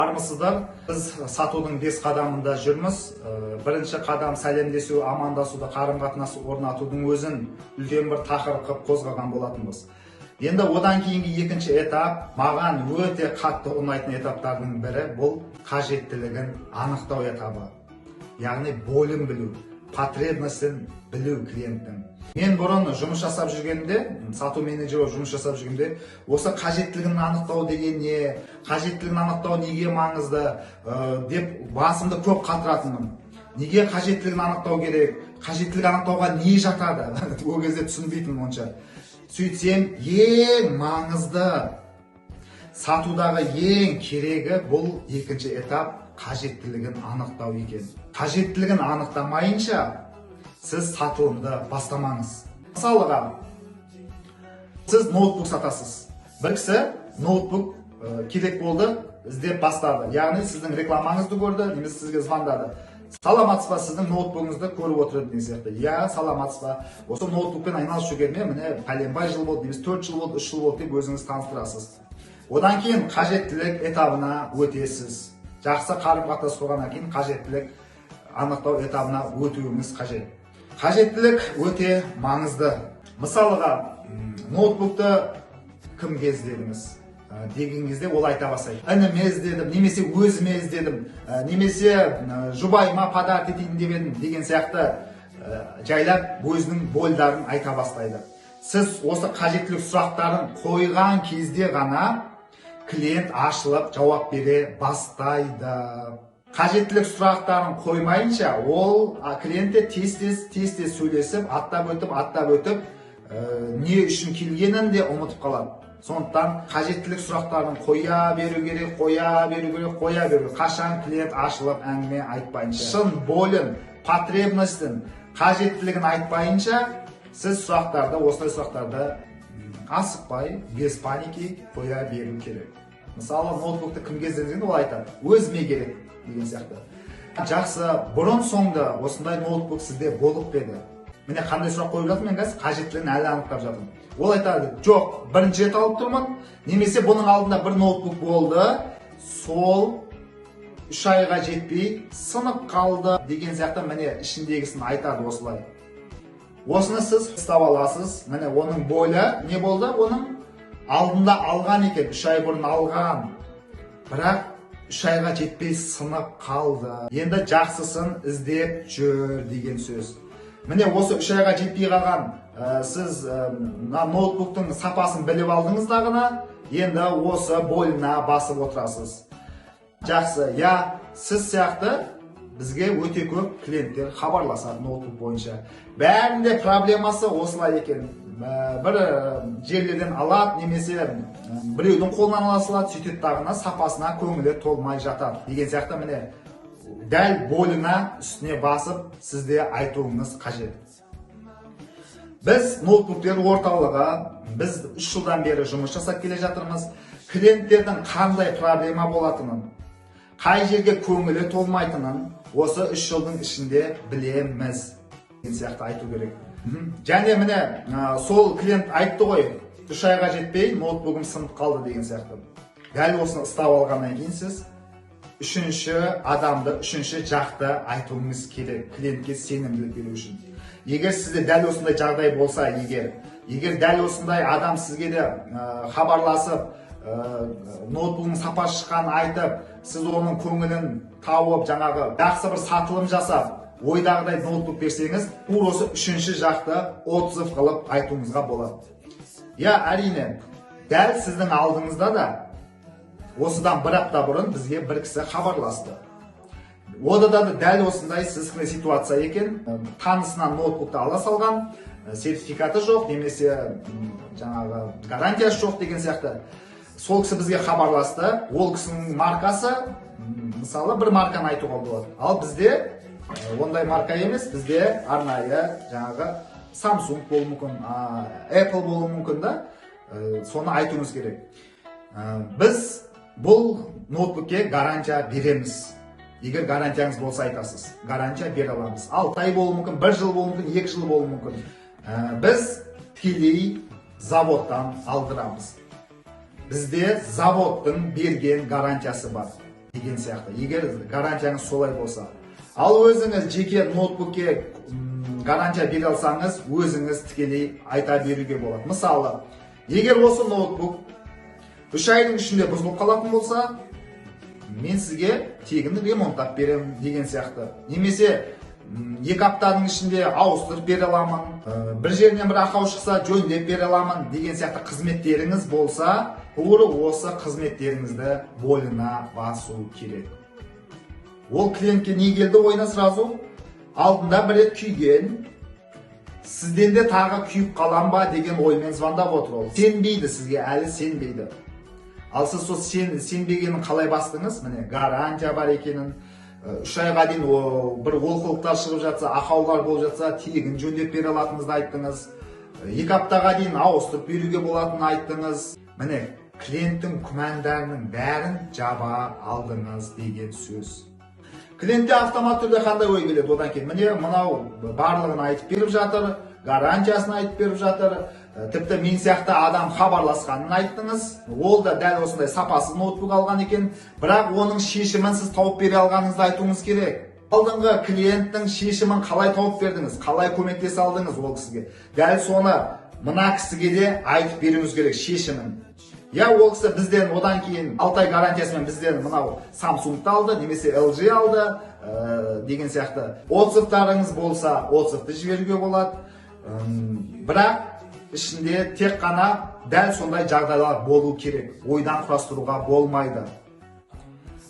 Армысыздар, біз сатудың 5 қадамында жүрміз. Бірінші қадам сәлемдесу, амандасуды, қарым-қатынас орнатудың өзін үлкен бір тақырып қылып қозғаған болатынбыз. Енді одан кейінгі екінші этап, маған өте қатты ұнайтын этаптардың бірі бұл қажеттілігін анықтау этабы. Яғни бөлім білу, потребностін білу клиенттің. Мен бұрын жұмыс жасап жүргенде, сату менеджері жұмыс жасап жүргенде, осы қажеттілігін анықтау деген не, қажеттілігін анықтау неге маңызды деп басымды көп қатыратынмын. Неге қажеттілігін анықтау керек, қажеттілік анықтауға не жатады, ол кезде түсінбейтінмін онша. Сөйтсем, ең маңызды, сатудағы ең керегі бұл екінші этап қажеттілігін анықтау екен. Қажеттілігін анықтамайынша сіз сатылымды бастамаңыз. Мысалыға, сіз ноутбук сатасыз. Бір кісі ноутбук керек болды, іздеп бастады. Яғни сіздің рекламаңызды көрді, немесе сізге звондады. Саламатсыз ба, сіздің ноутбугыңызды көріп отырды деген сияқты. Я, саламатсыз ба, осы ноутбукпен айналысып жүргеніме міне пәленбай жыл болды, немесе 4 жыл болды, 3 жыл болды деп өзіңіз таныстырасыз. Одан кейін қажеттілік этабына өтесіз. Жақсы қарым-қатынас құрғаннан кейін қажеттілік анықтау этабына өтуіңіз қажет. Қажеттілік өте маңызды. Мысалыға, ноутбукты кімге іздедіңіз деген кезде ол айта бастайды. Ініме іздедім, немесе өзіме іздедім, немесе жұбайыма подарок етейін деп едім деген сияқты жайлап өзінің бойдарын айта бастайды. Сіз осы қажеттілік сұрақтарын қойған кезде ғана клиент ашылып жауап бере бастайды. Қажеттілік сұрақтарын қоймайынша ол клиентте тез-тез сөйлесіп, аттап өтіп, не үшін келгенін де ұмытып қалады. Сондықтан қажеттілік сұрақтарын қоя беру керек. Қашан клиент ашылып әңгіме айтпайынша. Шын болын, потребностін, қажеттілігін айтпайынша, сіз осылай сұрақтарды асықпай, без паники қоя беру керек. Мысалы, ноутбукты кімге іздедіңіз, ол айтады, өзіме керек деген сияқты. Жақсы, бұрын соңды осындай ноутбук сізде болып еді. Міне қандай сұрақ қойып жатырмын, мен қазір қажеттілігін әлі анықтап жатырмын. Ол айтады, жоқ, бірінші рет алып тұрмын, немесе бұның алдында бір ноутбук болды, сол 3 айға жетпей сынып қалды деген сияқты міне ішіндегісін айтады осылай. Осыны сіз ұстап аласыз. Міне оның бойлы не болды? Оның алдында алған екен, 3 ай бұрын алған. Бірақ 3 айға жетпей сынып қалды. Енді жақсысын іздеп жүр деген сөз. Міне осы 3 айға жетпей қалған сіз ноутбуктың сапасын біліп алдыңыз дағына, енді осы бойлына басып отырасыз. Жақсы, я, сіз сияқты бізге өте көп клиенттер хабарласады ноутбук бойынша. Бәрінде проблемасы осылай екен. Бір жерлерден алады, немесе біреудің қолынан аласылады, сөйтет дағына сапасына көңілі толмай жатады. Деген сияқты міне дәл бойлына үстіне басып сізде айтуыңыз қажет. Біз ноутбуктер орталығы, біз 3 жылдан бері жұмыс жасап келе жатырмыз. Клиенттердің қандай проблема болатынын, қай жерге көңілі толмайтынын осы 3 жылдың ішінде білеміз деген сияқты айту керек. Және міне сол клиент айтты ғой, 3 айға жетпей ноутбугым сынып қалды деген сияқты. Дәл осыны ұстап алғаннан кейін сіз үшінші адамды, үшінші жақты айтуыңыз керек, клиентке сенімділік беру үшін. Егер сізде дәл осындай жағдай болса, егер дәл осындай адам сізге де хабарласып, ноутбугының сапасы шыққанын айтып, сіз оның көңілін тауып, жаңағы жақсы бір сатылым жасап, ойдағыдай ноутбук берсеңіз, бұл осы үшінші жақты отзыв қылып айтуыңызға болады. Я, әрине, дәл сіздің алдыңызда да осыдан бір апта бұрын бізге бір кісі хабарласты. Ода да дәл осындай сіздің ситуация екен, танысынан ноутбукты ала салған, сертификаты жоқ, немесе жаңағы гарантиясы жоқ деген сияқты. Сол кісі бізге хабарласты, ол кісінің маркасы, мысалы бір марканы айтуға болады. Ал бізде ондай марка емес, бізде арнайы жаңағы Samsung болуы мүмкін, Apple болуы мүмкін да, соны айтуыңыз керек. Біз бұл ноутбукке гарантия береміз. Егер гарантияңыз болса айтасыз, гарантия бере аламыз. 6 ай болуы мүмкін, 1 жыл болуы мүмкін, 2 жыл болуы мүмкін. Біз тікелей заводтан алдырамыз. Бізде заводтың берген гарантиясы бар. деген сияқты. Егер гарантияңыз солай болса. Ал өзіңіз жеке ноутбукке гарантия бере алсаңыз, өзіңіз тікелей айта беруге болады. Мысалы, егер осы ноутбук 3 айдың ішінде бұзылып қалатын болса, мен сізге тегін ремонттап беремін деген сияқты. Немесе 2 аптаның ішінде ауыстырып бере аламын, бір жерінен бір ақау шықса жөндеп бере аламын деген сияқты қызметтеріңіз болса, тура осы қызметтеріңізді бойына басу керек. Ол клиентке не келді ойына сразу? Алдында бір рет күйген, сізден де тағы күйіп қалам ба деген оймен звондап отыр ол. Сенбейді сізге, әлі сенбейді. Ал сіз сол сенбегенін қалай бастыңыз? Міне гарантия бар екенін, 3 айға дейін бір олқылықтар шығып жатса, ақаулар болып жатса, тегін жөндеп бере алатыныңызды айттыңыз. 2 аптаға дейін ауыстырып беруге болатынын айттыңыз. Міне клиенттің күмәндарының бәрін жаба алдыңыз деген сөз. Клиентте автомат түрде қандай ой келеді одан кейін? Міне мынау барлығын айтып беріп жатыр, гарантиясын айтып беріп жатыр. Тіпті мен сияқты адам хабарласқанын айттыңыз. Ол да дәл осындай сапасыз ноутбук алған екен, бірақ оның шешімін сіз тауып бере алғаныңызды айтуыңыз керек. Алдыңғы клиенттің шешімін қалай тауып бердіңіз, қалай көмектесе алдыңыз ол кісіге? Дәл соны мына кісіге де айтып беруіңіз керек шешімін. Я ол кісі бізден одан кейін 6 ай гарантиясымен бізден мынау Samsung алды, немесе LG алды деген сияқты. Отзывтарыңыз болса, отзывты жіберуге болады. Бірақ ішінде тек қана дәл сондай жағдайлар болу керек. Ойдан құрастыруға болмайды.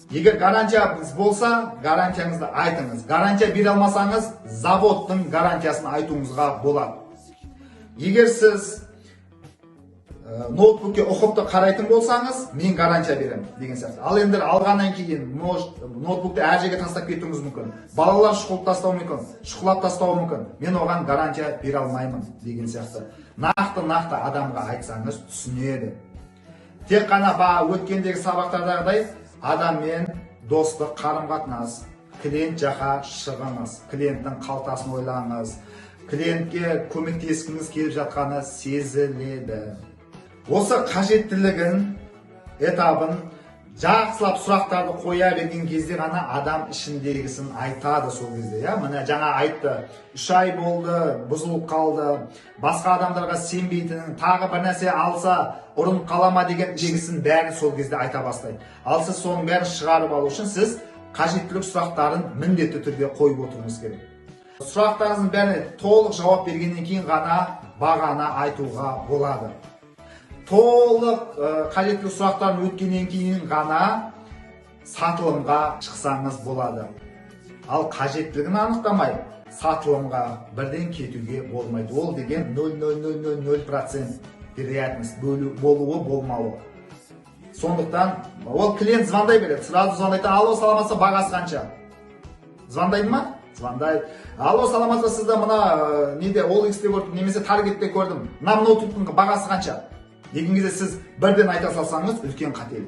Егер гарантияңыз болса, гарантияңызды айтыңыз. Гарантия бере алмасаңыз, заводтың гарантиясын айтуыңызға болады. Егер сіз ноутбукке ұқыпты қарайтын болсаңыз, мен гарантия беремін деген сияқты. Ал енді алғаннан кейін ноутбукты әр жерге тастап кетуіңіз мүмкін. Балалар шұқылап тастауы мүмкін, шұқылап тастауы мүмкін. Мен оған гарантия бере алмаймын деген сияқты. Нақты адамға айтсаңыз түсінеді. Тек қана өткендегі сабақтардағыдай адаммен достық қарым-қатынас, клиент жаққа шығыңыз, клиенттің қалтасын ойлаңыз, клиентке көмектескіңіз келіп жатқаны сезіледі. Осы қажеттілігін, этабын жақсылап сұрақтарды қоя берген кезде ғана адам ішіндегісін айтады сол кезде. Міне жаңа айтты, 3 ай болды, бұзылып қалды, басқа адамдарға сенбейтінін, тағы бір нәрсе алса ұрынып қалама деген дегісін бәрін сол кезде айта бастайды. Ал сіз соның бәрін шығарып алу үшін сіз қажеттілік сұрақтарын міндетті түрде қойып отыруыңыз керек. Сұрақтарыңыздың бәріне толық жауап бергеннен кейін ғана бағаны айтуға болады. Толық қажеттілік сұрақтарын өткеннен кейін ғана сатылымға шықсаңыз болады. Ал қажеттілігін анықтамай сатылымға бірден кетуге болмайды. Ол деген 0,000% вероятность болуы болмауы. Сондықтан ол клиент звондай береді, сразу звондайды. Алло, саламатсыз, бағасы қанша? Звондайды ма? Звондайды. Алло, саламатсыз, сізді мына неде OLX-те көрдім, немесе Target-те көрдім. Мына ноутбуктың бағасы қанша? Деген кезде сіз бірден айта салсаңыз үлкен қателік.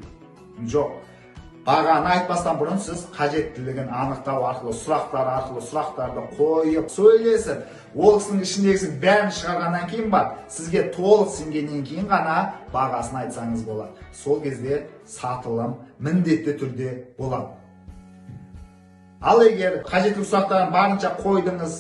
Жоқ. Бағаны айтпастан бұрын сіз қажеттілігін анықтау арқылы, сұрақтарды қойып, сөйлесіп, ол кісінің ішіндегісін бәрін шығарғаннан кейін сізге толық сенгеннен кейін ғана бағасын айтсаңыз болады. Сол кезде сатылым міндетті түрде болады. Ал егер қажеттілік сұрақтарын барынша қойдыңыз,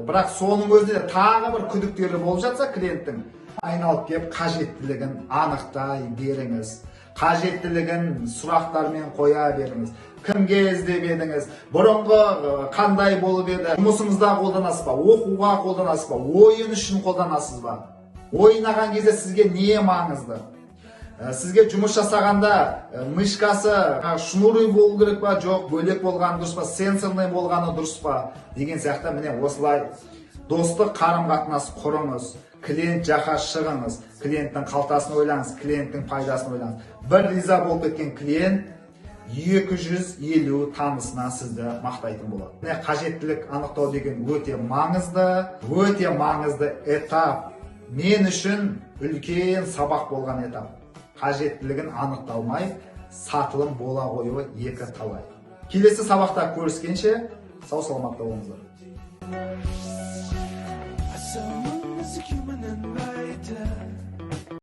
бірақ соның өзінде тағы бір күдіктері болып жатса клиенттің, айналып кеп қажеттілігін анықтай беріңіз. Қажеттілігін сұрақтармен қоя беріңіз. Кімге іздеп едіңіз? Бұрынғы қандай болып еді? Жұмысыңызда қолданасыз ба? Оқуға қолданасыз ба? Ойын үшін қолданасыз ба? Ойнаған кезде сізге не маңызды? Сізге жұмыс жасағанда мышкасы шнуры болу керек па, жоқ, бөлек болғаны дұрыс па, сенсорный болғаны дұрыс па деген сияқты. Міне осылай достық қарым-қатынас құрыңыз. Клиент жаққа шығыңыз, клиенттің қалтасын ойлаңыз, клиенттің пайдасын ойлаңыз. Бір риза болып кеткен клиент 250 танысына сізді мақтайтын болады. Қажеттілік анықтау деген өте маңызды этап. Мен үшін үлкен сабақ болған этап. Қажеттілігін анықталмай, сатылым бола қоюы екі талай. Келесі сабақта көріскенше, сау саламатта болыңыздар. Human and lighter.